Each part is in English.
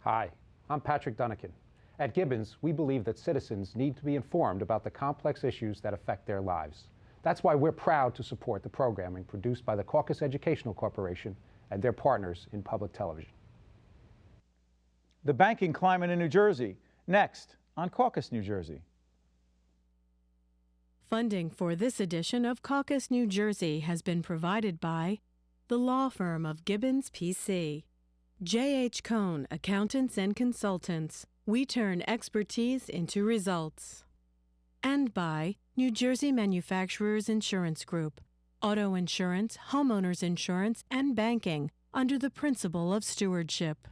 Hi, I'm Patrick Dunnican. At Gibbons, we believe that citizens need to be informed about the complex issues that affect their lives. That's why we're proud to support the programming produced by the Caucus Educational Corporation and their partners in public television. The banking climate in New Jersey, next on Caucus, New Jersey. Funding for this edition of Caucus, New Jersey has been provided by the law firm of Gibbons, P.C., J.H. Cohn, Accountants and Consultants. We turn expertise into results. And by New Jersey Manufacturers Insurance Group, auto insurance, homeowners insurance, and banking under the principle of stewardship.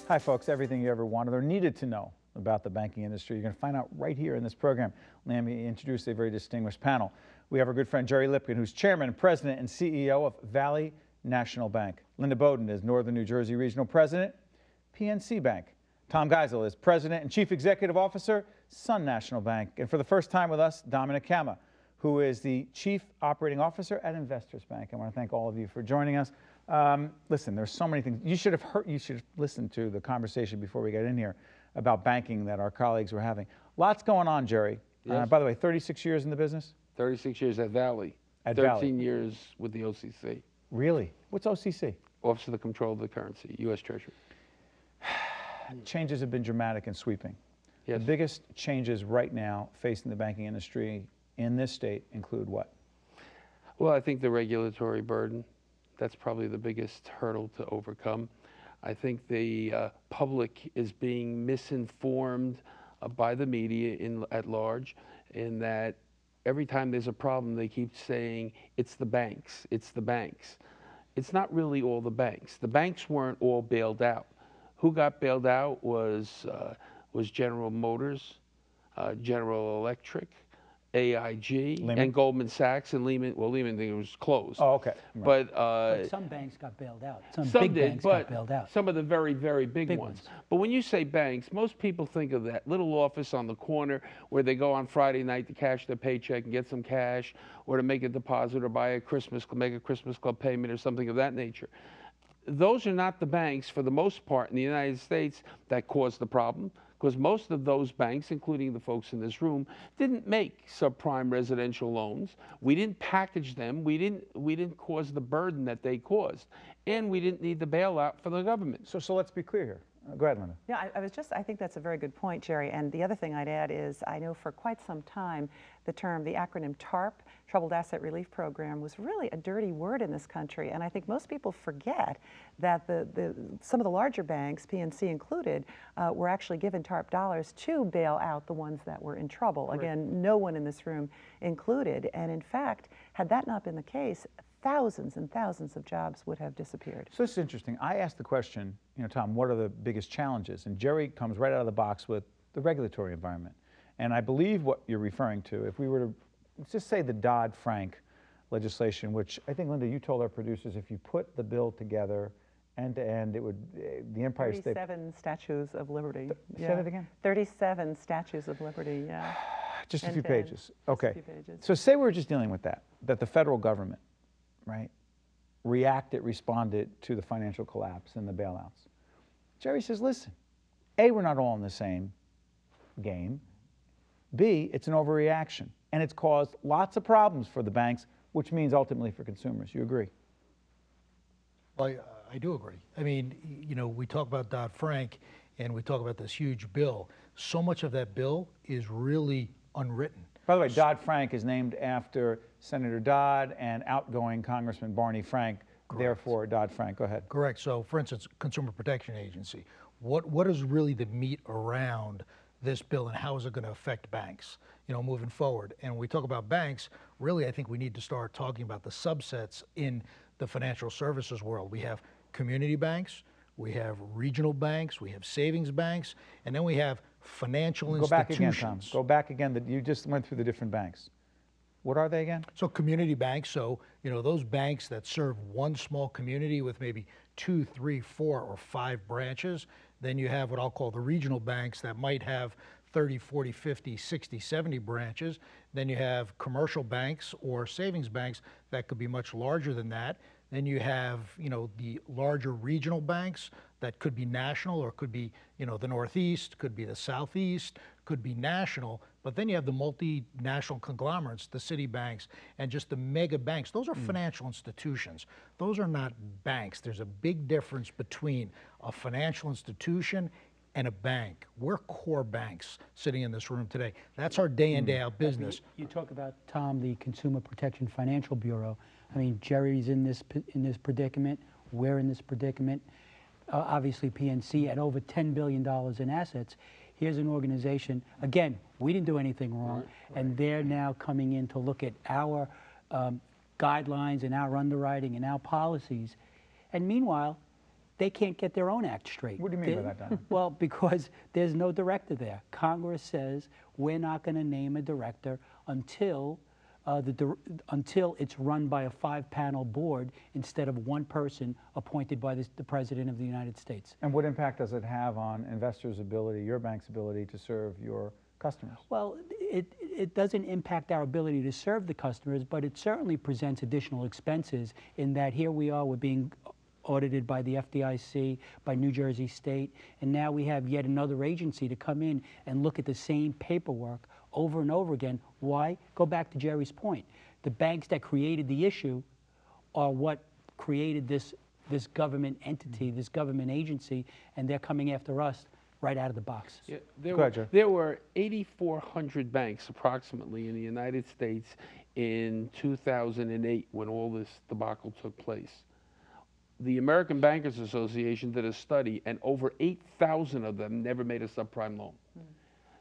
Hi folks, everything you ever wanted or needed to know about the banking industry, you're going to find out right here in this program. Let me introduce a very distinguished panel. We have our good friend Gerry Lipkin, who's Chairman, President, and CEO of Valley National Bank. Linda Bowden is Northern New Jersey Regional President, PNC Bank. Tom Geisel is President and Chief Executive Officer, Sun National Bank. And for the first time with us, Domenick, Cama, who is the Chief Operating Officer at Investors Bank. I want to thank all of you for joining us. Listen, there's so many things. You should have listened to the conversation before we got in here about banking that our colleagues were having. Lots going on, Gerry. Yes. By the way, 36 years in the business? 36 years at Valley. At 13 Valley. years with the OCC. Really? What's OCC? Office of the Control of the Currency, U.S. Treasury. Changes have been dramatic and sweeping. Yes. The biggest changes right now facing the banking industry in this state include what? Well, I think the regulatory burden, that's probably the biggest hurdle to overcome. I think the public is being misinformed by the media at large, in that every time there's a problem, they keep saying, it's the banks, it's the banks. It's not really all the banks. The banks weren't all bailed out. Who got bailed out was General Motors, General Electric, AIG, Lehman? and Goldman Sachs, and Lehman. Well, Lehman, it was closed. Oh, okay. Right. But some banks got bailed out. Some big did, banks but got bailed out. some of the very, very big ones. But when you say banks, most people think of that little office on the corner where they go on Friday night to cash their paycheck and get some cash, or to make a deposit or make a Christmas Club payment or something of that nature. Those are not the banks, for the most part, in the United States that caused the problem, because most of those banks, including the folks in this room, didn't make subprime residential loans. We didn't package them. We didn't cause the burden that they caused, and we didn't need the bailout for the government. So let's be clear here. Go ahead, Linda. Yeah, I think that's a very good point, Gerry. And the other thing I'd add is, I know for quite some time, the acronym Tarp, Troubled Asset Relief Program, was really a dirty word in this country. And I think most people forget that some of the larger banks, PNC included, were actually given Tarp dollars to bail out the ones that were in trouble. Correct. Again, no one in this room included. And in fact, had that not been the case, thousands and thousands of jobs would have disappeared. So this is interesting. I asked the question, Tom, what are the biggest challenges? And Gerry comes right out of the box with the regulatory environment. And I believe what you're referring to, if we were to just say the DoddFrank legislation, which I think, Linda, you told our producers, if you put the bill together end to end, it would, the Empire State... 37 statues of liberty. Say that again? 37 statues of liberty, yeah. Just a few pages. Okay. Just a few pages. So say we're just dealing with that the federal government, right, responded to the financial collapse and the bailouts. Gerry says, listen, A, we're not all in the same game. B, it's an overreaction, and it's caused lots of problems for the banks, which means ultimately for consumers. You agree? Well, I do agree. I mean, we talk about Dodd-Frank, and we talk about this huge bill. So much of that bill is really unwritten. By the way, Dodd-Frank is named after Senator Dodd and outgoing Congressman Barney Frank. Correct. Therefore, Dodd-Frank. Go ahead. Correct. So, for instance, Consumer Protection Agency. What is really the meat around this bill, and how is it going to affect banks, moving forward? And when we talk about banks, really, I think we need to start talking about the subsets in the financial services world. We have community banks, we have regional banks, we have savings banks, and then we have financial institutions. Go back again, Tom. Go back again. You just went through the different banks. What are they again? So community banks, so those banks that serve one small community with maybe 2, 3, 4, or 5 branches, Then you have what I'll call the regional banks that might have 30, 40, 50, 60, 70 branches. Then you have commercial banks or savings banks that could be much larger than that. Then you have, the larger regional banks that could be national or could be, the Northeast, could be the Southeast, could be national. But then you have the multinational conglomerates, the city banks, and just the mega banks. Those are financial institutions. Those are not banks. There's a big difference between a financial institution and a bank. We're core banks sitting in this room today. That's our day in, day out business. You talk about, Tom, the Consumer Protection Financial Bureau. I mean, Gerry's in this predicament. We're in this predicament. Obviously, PNC at over $10 billion in assets. Here's an organization, again, we didn't do anything wrong, and they're now coming in to look at our guidelines and our underwriting and our policies. And meanwhile, they can't get their own act straight. What do you mean by that, Don? Well, because there's no director there. Congress says we're not going to name a director until it's run by a 5-panel board instead of one person appointed by the President of the United States. And what impact does it have on investors' ability, your bank's ability to serve your customers? Well, it doesn't impact our ability to serve the customers, but it certainly presents additional expenses in that here we are, we're being audited by the FDIC, by New Jersey State, and now we have yet another agency to come in and look at the same paperwork over and over again. Why? Go back to Gerry's point. The banks that created the issue are what created this government entity, this government agency, and they're coming after us right out of the box. Yeah, there were 8,400 banks approximately in the United States in 2008 when all this debacle took place. The American Bankers Association did a study, and over 8,000 of them never made a subprime loan.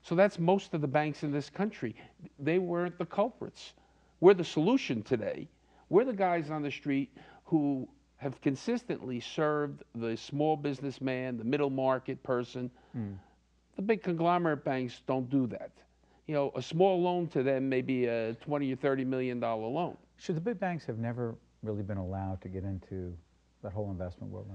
So that's most of the banks in this country. They weren't the culprits. We're the solution today. We're the guys on the street who have consistently served the small businessman, the middle market person. The big conglomerate banks don't do that. A small loan to them may be a $20 or $30 million loan. Should the big banks have never really been allowed to get into that whole investment world?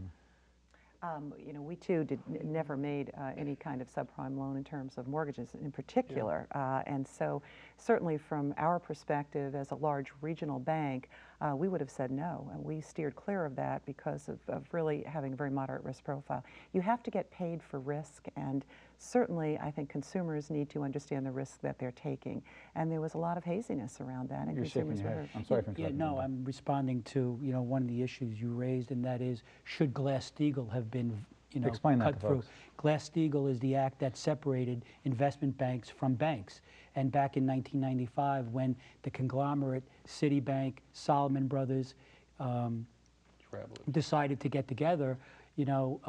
We too never made any kind of subprime loan in terms of mortgages in particular. And so certainly from our perspective as a large regional bank, we would have said no. And we steered clear of that because of really having a very moderate risk profile. You have to get paid for risk, and certainly I think consumers need to understand the risk that they're taking. And there was a lot of haziness around that. And You're shaking your head. I'm sorry for interrupting. No, I'm responding to one of the issues you raised, and that is, should GlassSteagall have been Explain that cut to through? folks. GlassSteagall is the act that separated investment banks from banks. And back in 1995, when the conglomerate Citibank, Solomon Brothers decided to get together,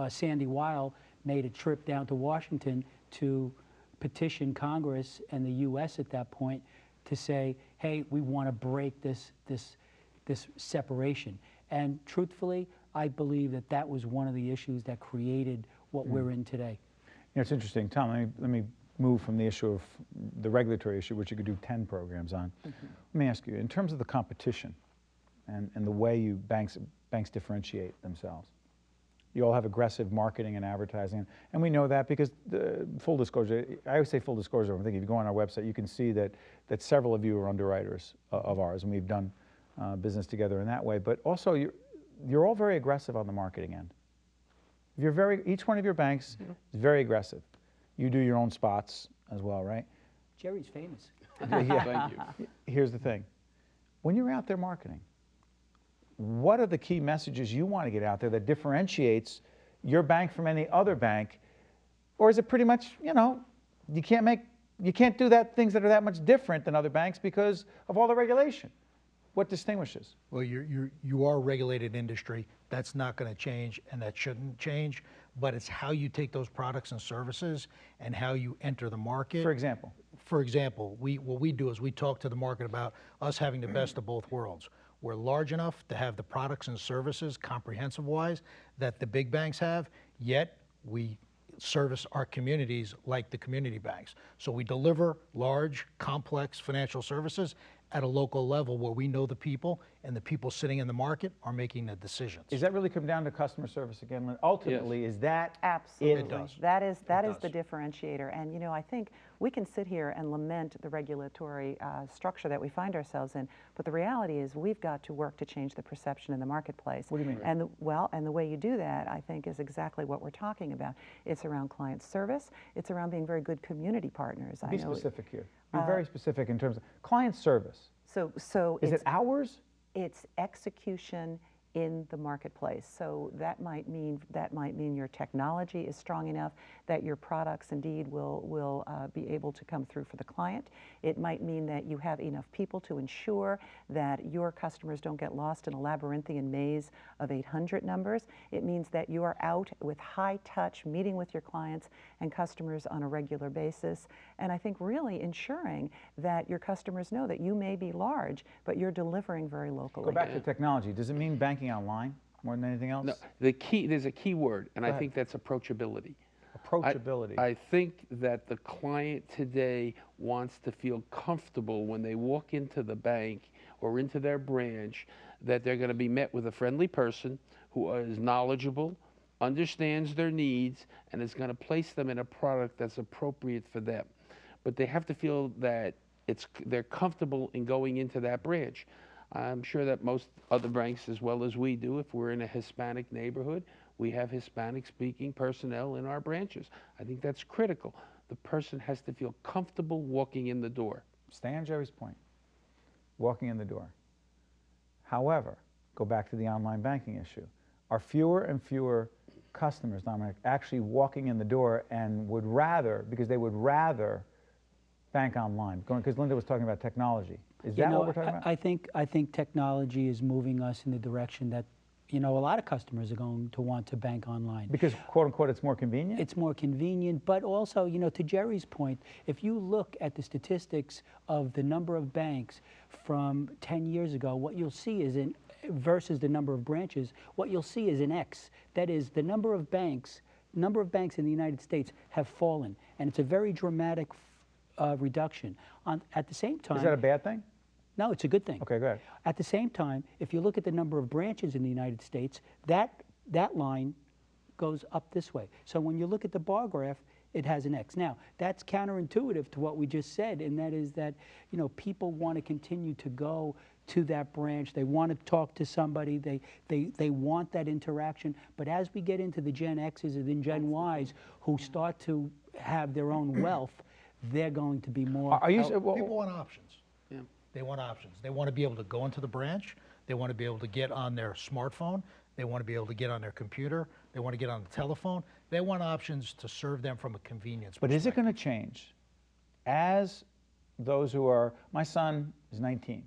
Sandy Weil made a trip down to Washington to petition Congress and the U.S. at that point to say, hey, we want to break this separation. And truthfully, I believe that was one of the issues that created what we're in today. It's interesting, Tom. Let me move from the issue of the regulatory issue, which you could do 10 programs on. Let me ask you, in terms of the competition and the way banks differentiate themselves, you all have aggressive marketing and advertising, and we know that because full disclosure, I always say full disclosure, I'm thinking if you go on our website, you can see that several of you are underwriters of ours, and we've done business together in that way, but also you're all very aggressive on the marketing end. Each one of your banks is very aggressive. You do your own spots as well, right? Gerry's famous. Yeah. Thank you. Here's the thing. When you're out there marketing, what are the key messages you want to get out there that differentiates your bank from any other bank? Or is it pretty much, you can't do things that are that much different than other banks because of all the regulation? What distinguishes? Well, you are a regulated industry. That's not going to change, and that shouldn't change. But it's how you take those products and services and how you enter the market. For example? For example, what we do is we talk to the market about us having the best of both worlds. We're large enough to have the products and services, comprehensive-wise, that the big banks have, yet we service our communities like the community banks. So we deliver large, complex financial services at a local level where we know the people and the people sitting in the market are making the decisions. Is that really come down to customer service again, Lynn? Ultimately, is that Absolutely. It does. That is does. the differentiator. And you know, I think we can sit here and lament the regulatory structure that we find ourselves in, but the reality is we've got to work to change the perception in the marketplace. What do you mean? And the way you do that, I think, is exactly what we're talking about. It's around client service. It's around being very good community partners. Be specific here. Be very specific in terms of client service. So Is it hours? It's execution in the marketplace. So that might mean your technology is strong enough that your products indeed will be able to come through for the client. It might mean that you have enough people to ensure that your customers don't get lost in a labyrinthian maze of 800 numbers. It means that you are out with high touch, meeting with your clients and customers on a regular basis. And I think really ensuring that your customers know that you may be large, but you're delivering very locally. Go back to technology. Does it mean banking online more than anything else? No, there's a key word, and I think that's approachability. Approachability. I think that the client today wants to feel comfortable when they walk into the bank or into their branch that they're going to be met with a friendly person who is knowledgeable, understands their needs, and is going to place them in a product that's appropriate for them. But they have to feel that they're comfortable in going into that branch. I'm sure that most other banks, as well as we do, if we're in a Hispanic neighborhood, we have Hispanic-speaking personnel in our branches. I think that's critical. The person has to feel comfortable walking in the door. Stay on Gerry's point, walking in the door. However, go back to the online banking issue. Are fewer and fewer customers, Domenick, actually walking in the door and would rather, because they would rather bank online? Because Linda was talking about technology. Is that what we're talking about? I think technology is moving us in the direction that, you know, a lot of customers are going to want to bank online. Because, quote unquote, it's more convenient? It's more convenient, but also, you know, to Gerry's point, if you look at the statistics of the number of banks from 10 years ago, what you'll see is versus the number of branches, what you'll see is an X. That is, the number of banks in the United States have fallen, and it's a very dramatic reduction. At the same time... Is that a bad thing? No, it's a good thing. Okay, go ahead. At the same time, if you look at the number of branches in the United States, that line goes up this way. So when you look at the bar graph, it has an X. Now, that's counterintuitive to what we just said, and that is that, you know, people want to continue to go to that branch. They want to talk to somebody. They want that interaction. But as we get into the Gen X's and then Gen Y's who start to have their own wealth, they're going to be more... People want options. Yeah. They want options. They want to be able to go into the branch. They want to be able to get on their smartphone. They want to be able to get on their computer. They want to get on the telephone. They want options to serve them from a convenience But perspective. is it going to change as those who are... My son is 19.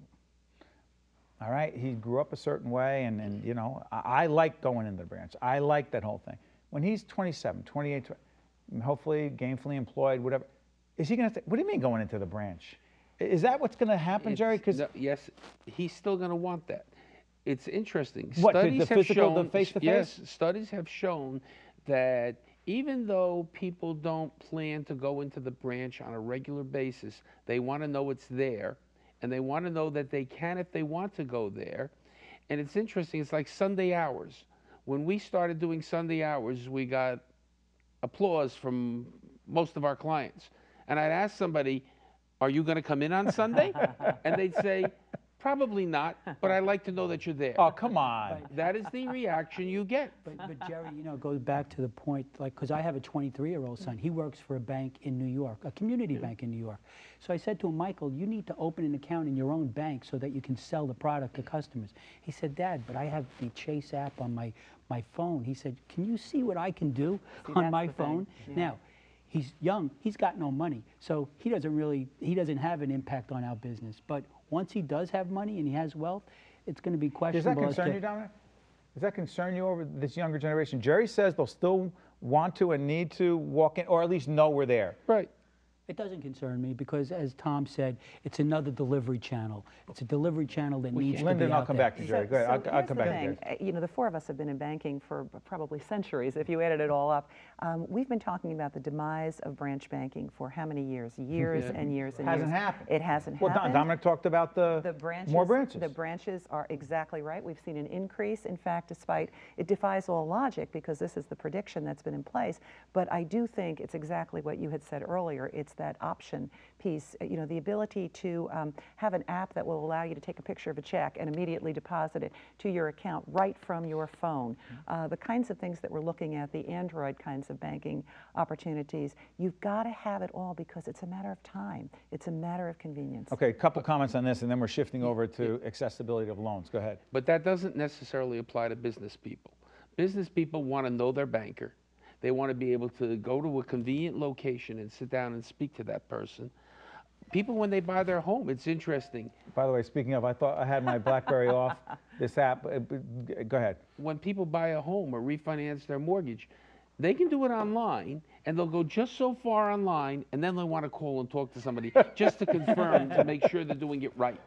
All right? He grew up a certain way, and you know, I like going into the branch. I like that whole thing. When he's 27, 28, hopefully gainfully employed, whatever, is he going to... What do you mean going into the branch? Is that what's going to happen, Gerry? No, yes, he's still going to want that. It's interesting. What, Studies the have physical, shown, the face-to-face? Yes, studies have shown that even though people don't plan to go into the branch on a regular basis, they want to know it's there, and they want to know that they can if they want to go there. And it's interesting. It's like Sunday hours. When we started doing Sunday hours, we got applause from most of our clients. And I'd ask somebody, are you going to come in on Sunday? And they'd say, probably not, but I'd like to know that you're there. Oh, come on. That is the reaction you get. But Gerry, you know, it goes back to the point, like, because I have a 23-year-old son. He works for a bank in New York, a community bank in New York. So I said to him, Michael, you need to open an account in your own bank so that you can sell the product to customers. He said, Dad, but I have the Chase app on my phone. He said, can you see what I can do on my phone? Yeah. Now, he's young, he's got no money, so he doesn't have an impact on our business. But once he does have money and he has wealth, it's going to be questionable. Does that concern you, Domenick? Does that concern you over this younger generation? Gerry says they'll still want to and need to walk in, or at least know we're there. Right. It doesn't concern me because, as Tom said, it's another delivery channel. It's a delivery channel that needs to be Linda, and out I'll come there. back to Gerry. Go ahead. I'll come back to Here's the Gerry. thing. You know, the four of us have been in banking for probably centuries, if you added it all up. We've been talking about the demise of branch banking for how many years? Years and years and Hasn't years. happened. It hasn't Well, happened. Domenick talked about the branches, more branches. The branches are exactly right. We've seen an increase. In fact, it defies all logic because this is the prediction that's been in place. But I do think it's exactly what you had said earlier. It's that option piece, you know, the ability to have an app that will allow you to take a picture of a check and immediately deposit it to your account right from your phone. The kinds of things that we're looking at, the Android kinds of banking opportunities, you've got to have it all because it's a matter of time. It's a matter of convenience. Okay, a couple comments on this, and then we're shifting over to accessibility of loans. Go ahead. But that doesn't necessarily apply to business people. Business people want to know their banker. They want to be able to go to a convenient location and sit down and speak to that person. People, when they buy their home, it's interesting. By the way, speaking of, I thought I had my BlackBerry off this app. Go ahead. When people buy a home or refinance their mortgage, they can do it online, and they'll go just so far online, and then they want to call and talk to somebody just to confirm to make sure they're doing it right.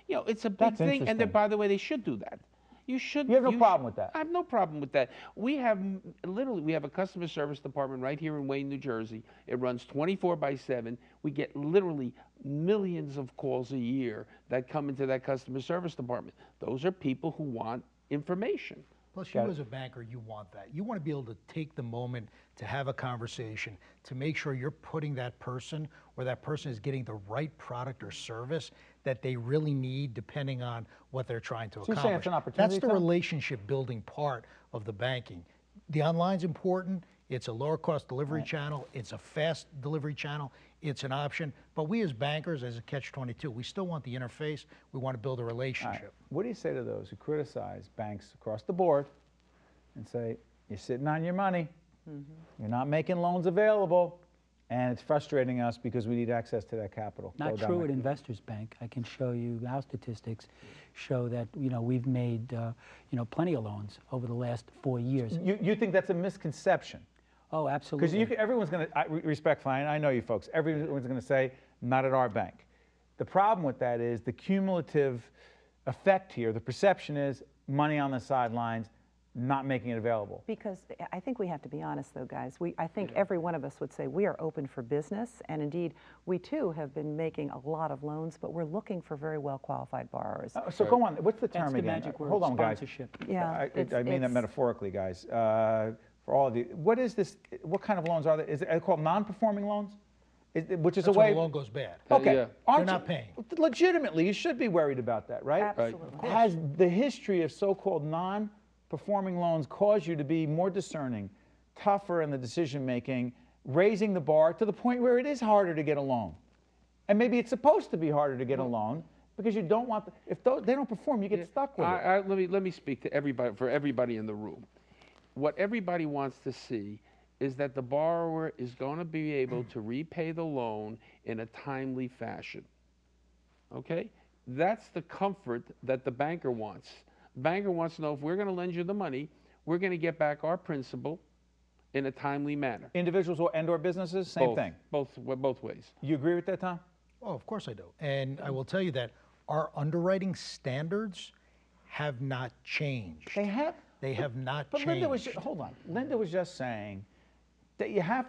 You know, it's a big That's thing, and interesting. by the way, they should do that. You should. You have no problem with that? I have no problem with that. We have literally, we have a customer service department right here in Wayne, New Jersey. It runs 24/7. We get literally millions of calls a year that come into that customer service department. Those are people who want information. Plus, you as a banker, you want that. You want to be able to take the moment to have a conversation, to make sure you're putting that person or that person is getting the right product or service that they really need depending on what they're trying to So you're accomplish. saying it's an opportunity, That's the Tom? relationship building part of the banking. The online's important. It's a lower cost delivery channel. It's a fast delivery channel. It's an option. But we as bankers, as a catch-22, we still want the interface. We want to build a All right. relationship. What do you say to those who criticize banks across the board and say, you're sitting on your money, you're not making loans available, and it's frustrating us because we need access to that capital? Not Go, true Domenick. at Investors Bank. I can show you our statistics show that, you know, we've made, you know, plenty of loans over the last 4 years. You think that's a misconception? Oh, absolutely. Because everyone's going to, respectfully, I know you folks, everyone's going to say, not at our bank. The problem with that is the cumulative effect here, the perception is money on the sidelines, not making it available. Because I think we have to be honest, though, guys. I think every one of us would say we are open for business, and indeed, we too have been making a lot of loans, but we're looking for very well-qualified borrowers. So go on, what's the term That's the again? magic word, Hold on, guys. sponsorship. Yeah, I mean that metaphorically, guys. For all of you, what is this? What kind of loans are they? Is it called non-performing loans? Which is That's a way. when the loan goes bad. Okay, Yeah. aren't They're you- not paying. Legitimately, you should be worried about that, right? Absolutely. Has the history of so-called non-performing loans caused you to be more discerning, tougher in the decision-making, raising the bar to the point where it is harder to get a loan? And maybe it's supposed to be harder to get a loan because you don't want, if they don't perform, you get stuck with it. Let me speak to everybody, for everybody in the room. What everybody wants to see is that the borrower is going to be able to repay the loan in a timely fashion. Okay? That's the comfort that the banker wants. The banker wants to know if we're going to lend you the money, we're going to get back our principal in a timely manner. Individuals and/or businesses, same Both, thing. Both ways. You agree with that, Tom? Oh, of course I do. And I will tell you that our underwriting standards have not changed. They have. They have not But changed. Linda was, hold on. Linda was just saying that you have.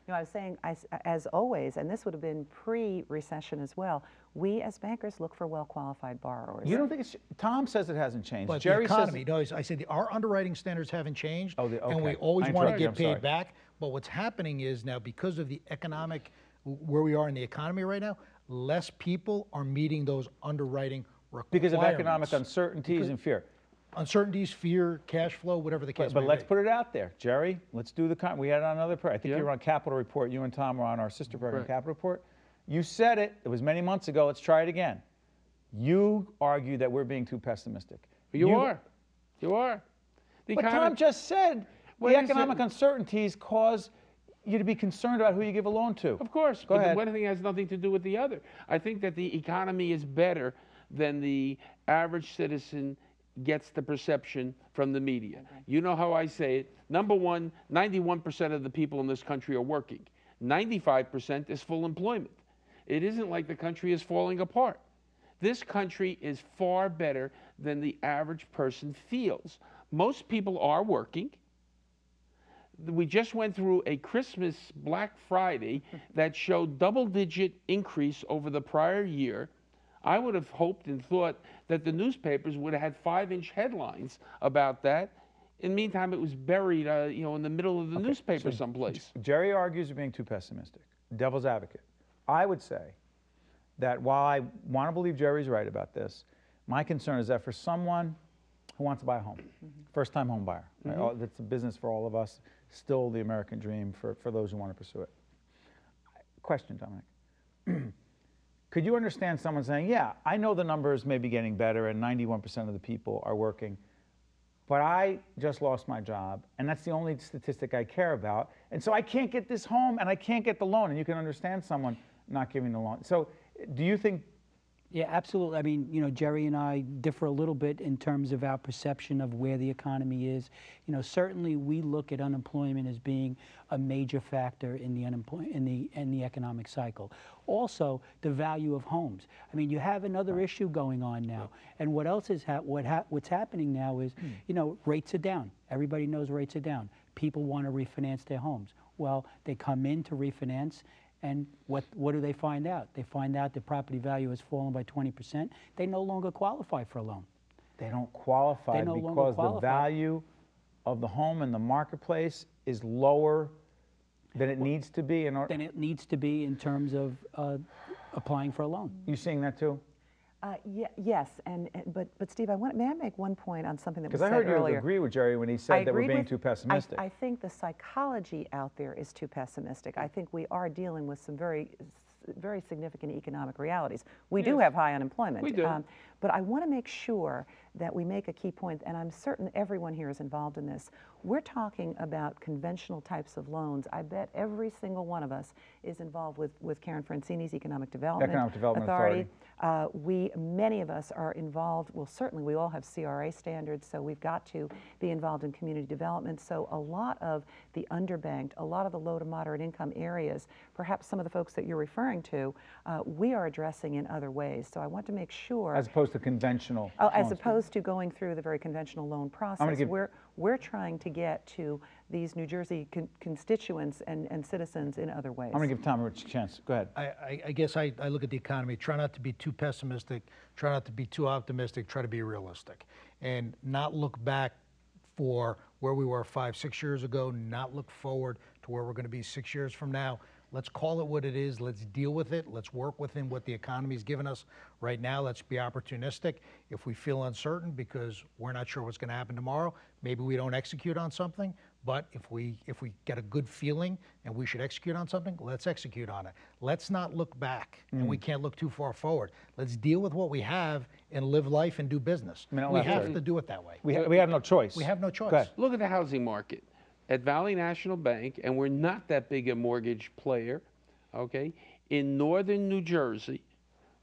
No, I was saying, as always, and this would have been pre-recession as well, we as bankers look for well-qualified borrowers. You don't think it's? Tom says it hasn't changed. But Gerry the economy, says. no, I said our underwriting standards haven't changed, Oh, and we okay. always I want to interrupted you, get I'm paid sorry. back. But what's happening is now, because of the economic, where we are in the economy right now, less people are meeting those underwriting requirements. Because of economic uncertainties and fear. Uncertainties, fear, cash flow, whatever the case But may let's be. put it out there. Jerry, let's do the, we had on another program. I think Yeah. you were on Capital Report. You and Tom were on our sister program, Right. Capital Report. You said it. It was many months ago. Let's try it again. You argue that we're being too pessimistic. You are. You are. The But Tom economy- just said What the is it? economic uncertainties cause you to be concerned about who you give a loan to. Of course, Go but ahead. one thing has nothing to do with the other. I think that the economy is better than the average citizen gets the perception from the media. You know how I say it. Number one, 91% of the people in this country are working. 95% is full employment. It isn't like the country is falling apart. This country is far better than the average person feels. Most people are working. We just went through a Christmas Black Friday that showed double-digit increase over the prior year. I would have hoped and thought that the newspapers would have had 5-inch headlines about that. In the meantime, it was buried, in the middle of the newspaper someplace. Gerry argues you're being too pessimistic. Devil's advocate. I would say that while I want to believe Gerry's right about this, my concern is that for someone who wants to buy a home, first-time home buyer, right? That's a business for all of us, still the American dream for those who want to pursue it. Question, Domenick. Could you understand someone saying, yeah, I know the numbers may be getting better and 91% of the people are working, but I just lost my job and that's the only statistic I care about, and so I can't get this home and I can't get the loan, and you can understand someone not giving the loan. So do you think? Yeah, absolutely. I mean, Gerry and I differ a little bit in terms of our perception of where the economy is. Certainly we look at unemployment as being a major factor in the economic cycle. Also, the value of homes. I mean, you have another issue going on now, and what else is what's happening now is, rates are down. Everybody knows rates are down. People want to refinance their homes. Well, they come in to refinance. And what do they find out? They find out the property value has fallen by 20%. They no longer qualify for a loan. They don't qualify because the value of the home in the marketplace is lower than it needs to be in order. Than it needs to be in terms of applying for a loan. You seeing that too? Yes, but Steve, may I make one point on something that was said earlier? Because I heard you agree with Gerry when he said that we're being too pessimistic. I think the psychology out there is too pessimistic. I think we are dealing with some very significant economic realities. We do have high unemployment. We do. But I want to make sure that we make a key point, and I'm certain everyone here is involved in this. We're talking about conventional types of loans. I bet every single one of us is involved with Karen Francini's Economic Development Authority. Many of us are involved, well, certainly we all have CRA standards, so we've got to be involved in community development. So a lot of the underbanked, a lot of the low to moderate income areas, perhaps some of the folks that you're referring to, we are addressing in other ways. So I want to make sure. As opposed to conventional. As opposed to going through the very conventional loan process. We're trying to get to these New Jersey constituents and citizens in other ways. I'm going to give Tom a chance. Go ahead. I guess I look at the economy, try not to be too pessimistic, try not to be too optimistic, try to be realistic, and not look back for where we were 5-6 years ago, not look forward to where we're going to be 6 years from now. Let's call it what it is. Let's deal with it. Let's work within what the economy's given us right now. Let's be opportunistic. If we feel uncertain because we're not sure what's going to happen tomorrow, maybe we don't execute on something. But if we get a good feeling and we should execute on something, let's execute on it. Let's not look back, and we can't look too far forward. Let's deal with what we have and live life and do business. We have to do it that way. We have no choice. We have no choice. Go ahead. Look at the housing market. At Valley National Bank, and we're not that big a mortgage player, okay? In northern New Jersey,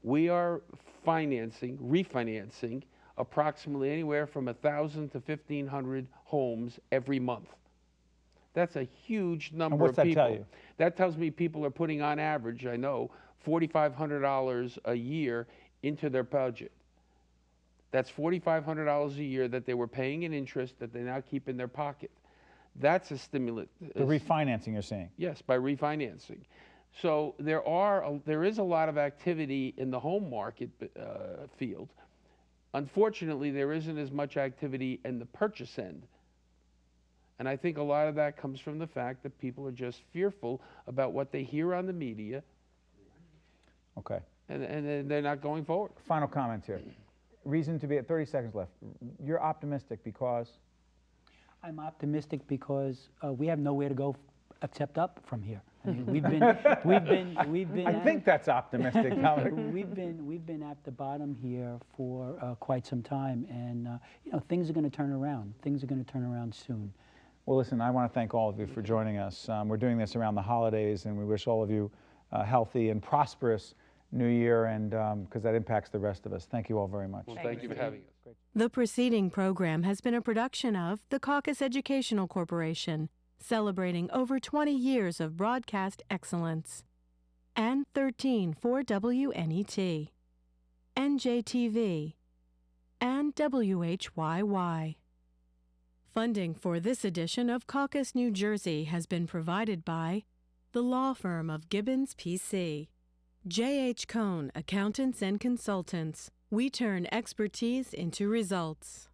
we are refinancing approximately anywhere from 1,000 to 1,500 homes every month. That's a huge number of people. What's that tell you? That tells me people are putting on average, I know, $4,500 a year into their budget. That's $4,500 a year that they were paying in interest that they now keep in their pocket. That's a stimulant. The refinancing you're saying? Yes, by refinancing. So there is a lot of activity in the home market field. Unfortunately, there isn't as much activity in the purchase end. And I think a lot of that comes from the fact that people are just fearful about what they hear on the media. Okay. And they're not going forward. Final comment here. Reason to be at 30 seconds left. You're optimistic because? I'm optimistic because we have nowhere to go except up from here. I mean, we've been. I think that's optimistic. We've been at the bottom here for quite some time, and things are going to turn around. Things are going to turn around soon. Well, listen, I want to thank all of you for joining us. We're doing this around the holidays, and we wish all of you a healthy and prosperous New Year, and because that impacts the rest of us. Thank you all very much. Well, thank you for having us. The preceding program has been a production of the Caucus Educational Corporation, celebrating over 20 years of broadcast excellence. And 13 for WNET, NJTV, and WHYY. Funding for this edition of Caucus, New Jersey has been provided by the law firm of Gibbons, P.C., J.H. Cohn, Accountants and Consultants. We turn expertise into results.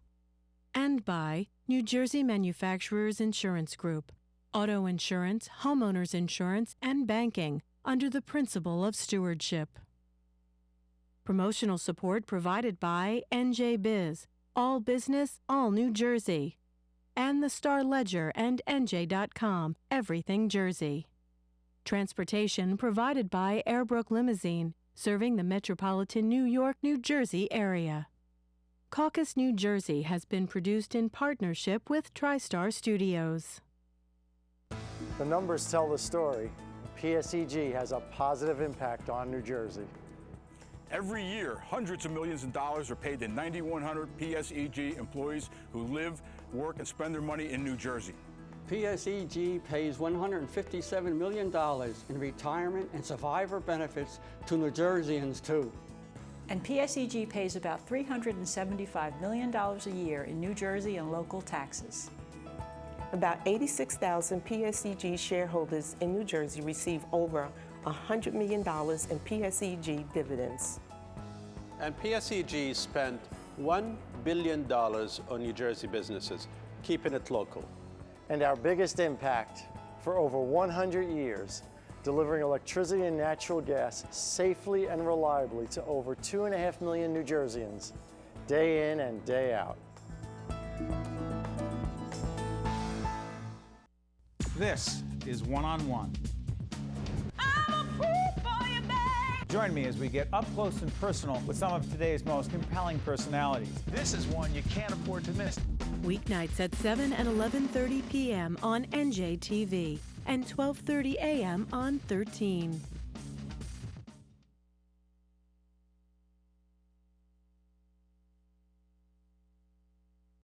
And by New Jersey Manufacturers Insurance Group, auto insurance, homeowners insurance, and banking under the principle of stewardship. Promotional support provided by NJ Biz, All Business, All New Jersey, and the Star Ledger and NJ.com, Everything Jersey. Transportation provided by Airbrook Limousine, serving the metropolitan New York, New Jersey area. Caucus, New Jersey has been produced in partnership with TriStar Studios. The numbers tell the story. PSEG has a positive impact on New Jersey. Every year, hundreds of millions of dollars are paid to 9,100 PSEG employees who live, work, and spend their money in New Jersey. PSEG pays $157 million in retirement and survivor benefits to New Jerseyans, too. And PSEG pays about $375 million a year in New Jersey and local taxes. About 86,000 PSEG shareholders in New Jersey receive over $100 million in PSEG dividends. And PSEG spent $1 billion on New Jersey businesses, keeping it local. And our biggest impact for over 100 years, delivering electricity and natural gas safely and reliably to over 2.5 million New Jerseyans, day in and day out. This is One-on-One. Join me as we get up close and personal with some of today's most compelling personalities. This is one you can't afford to miss. Weeknights at 7 and 11:30 p.m. on NJTV and 12:30 a.m. on 13.